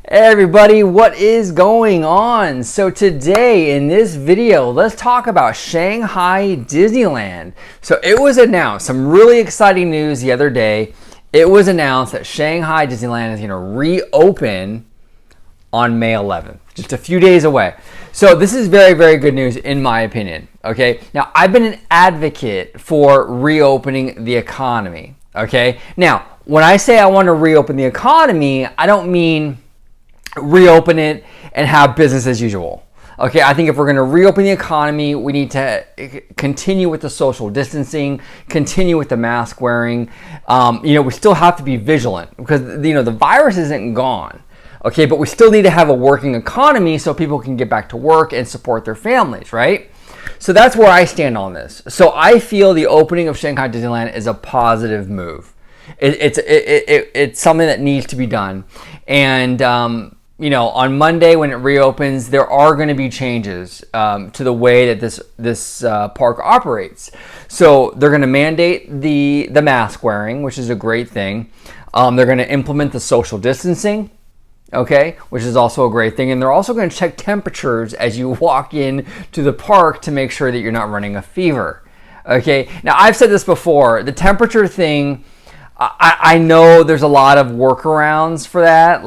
Hey everybody, what is going on? So today in this video, let's talk about Shanghai Disneyland. So it was announced, some really exciting news the other day. It was announced that Shanghai Disneyland is going to reopen on May 11th, just a few days away. So this is very, very good news in my opinion, okay? Now, I've been an advocate for reopening the economy, okay? Now, when I say I want to reopen the economy, I don't mean reopen it and have business as usual. Okay, I think if we're going to reopen the economy, we need to continue with the social distancing, continue with the mask wearing. We still have to be vigilant because the virus isn't gone. Okay, but we still need to have a working economy so people can get back to work and support their families, right? So that's where I stand on this. So I feel the opening of Shanghai Disneyland is a positive move. It's something that needs to be done, and on Monday when it reopens, there are going to be changes to the way that this park operates. So they're going to mandate the mask wearing, which is a great thing. They're going to implement the social distancing, okay, which is also a great thing. And they're also going to check temperatures as you walk in to the park to make sure that you're not running a fever. Okay, now I've said this before, the temperature thing, I know there's a lot of workarounds for that.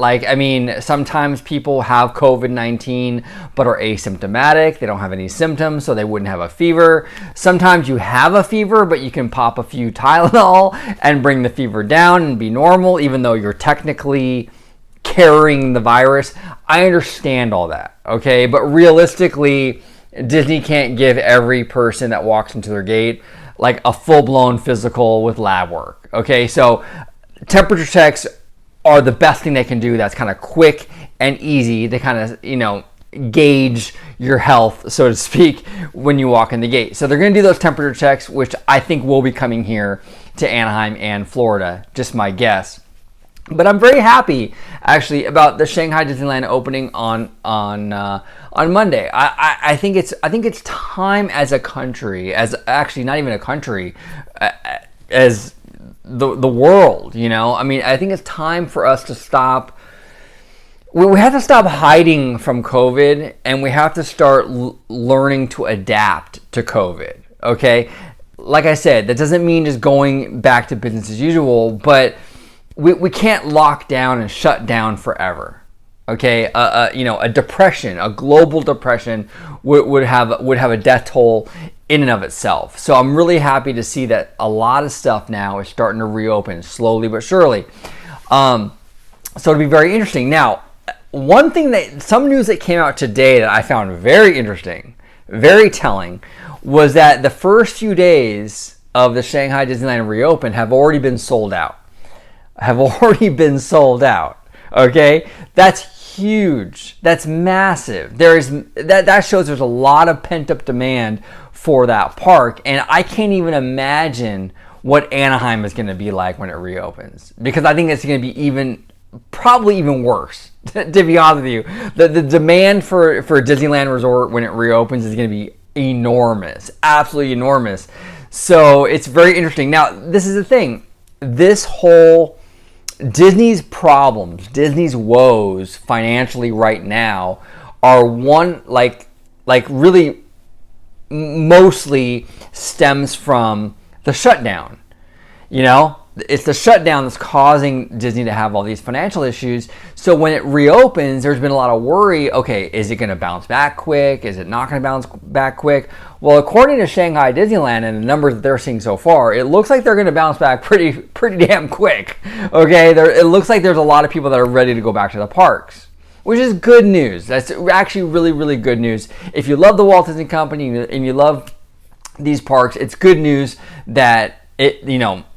Sometimes people have COVID-19 but are asymptomatic. They don't have any symptoms, so they wouldn't have a fever. Sometimes you have a fever, but you can pop a few Tylenol and bring the fever down and be normal, even though you're technically carrying the virus. I understand all that, okay? But realistically, Disney can't give every person that walks into their gate like a full-blown physical with lab work. Okay, so temperature checks are the best thing they can do. That's kind of quick and easy to kind of, gauge your health, so to speak, when you walk in the gate. So they're going to do those temperature checks, which I think will be coming here to Anaheim and Florida, just my guess. But I'm very happy, actually, about the Shanghai Disneyland opening on Monday. I think it's time as a country, as actually not even a country, as the world. I think it's time for us to stop. We have to stop hiding from COVID, and we have to start learning to adapt to COVID. Okay, like I said, that doesn't mean just going back to business as usual, but we can't lock down and shut down forever. Okay, a depression, a global depression would have a death toll in and of itself. So I'm really happy to see that a lot of stuff now is starting to reopen slowly but surely. So it'll be very interesting. Now, some news that came out today that I found very interesting, very telling, was that the first few days of the Shanghai Disneyland reopen have already been sold out. Okay, that's huge. That's massive. That shows there's a lot of pent-up demand for that park, and I can't even imagine what Anaheim is going to be like when it reopens, because I think it's going to be probably even worse. To be honest with you, the demand for Disneyland Resort when it reopens is going to be enormous, absolutely enormous. So it's very interesting. Now, this is the thing. This whole Disney's problems, Disney's woes financially right now are really mostly stems from the shutdown. It's the shutdown that's causing Disney to have all these financial issues. So when it reopens, there's been a lot of worry. Okay, is it going to bounce back quick? Is it not going to bounce back quick? Well, according to Shanghai Disneyland and the numbers that they're seeing so far, it looks like they're going to bounce back pretty damn quick. Okay, it looks like there's a lot of people that are ready to go back to the parks, which is good news. That's actually really, really good news. If you love the Walt Disney Company and you love these parks, it's good news that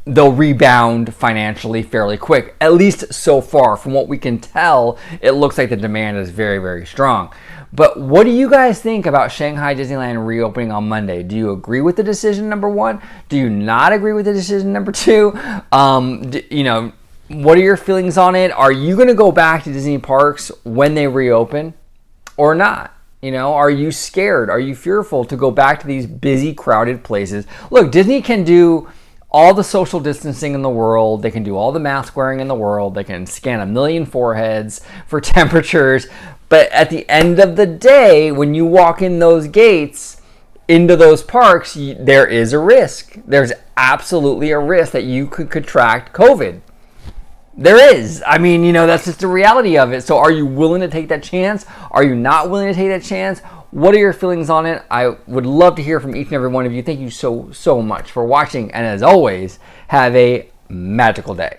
they'll rebound financially fairly quick. At least so far, from what we can tell, it looks like the demand is very, very strong. But what do you guys think about Shanghai Disneyland reopening on Monday? Do you agree with the decision, number one? Do you not agree with the decision, number two? What are your feelings on it? Are you going to go back to Disney parks when they reopen or not? Are you scared? Are you fearful to go back to these busy, crowded places? Look, Disney can do all the social distancing in the world. They can do all the mask wearing in the world. They can scan 1 million foreheads for temperatures. But at the end of the day, when you walk in those gates into those parks, there is a risk. There's absolutely a risk that you could contract COVID. There is. I mean, that's just the reality of it. So are you willing to take that chance? Are you not willing to take that chance? What are your feelings on it? I would love to hear from each and every one of you. Thank you so much for watching. And as always, have a magical day.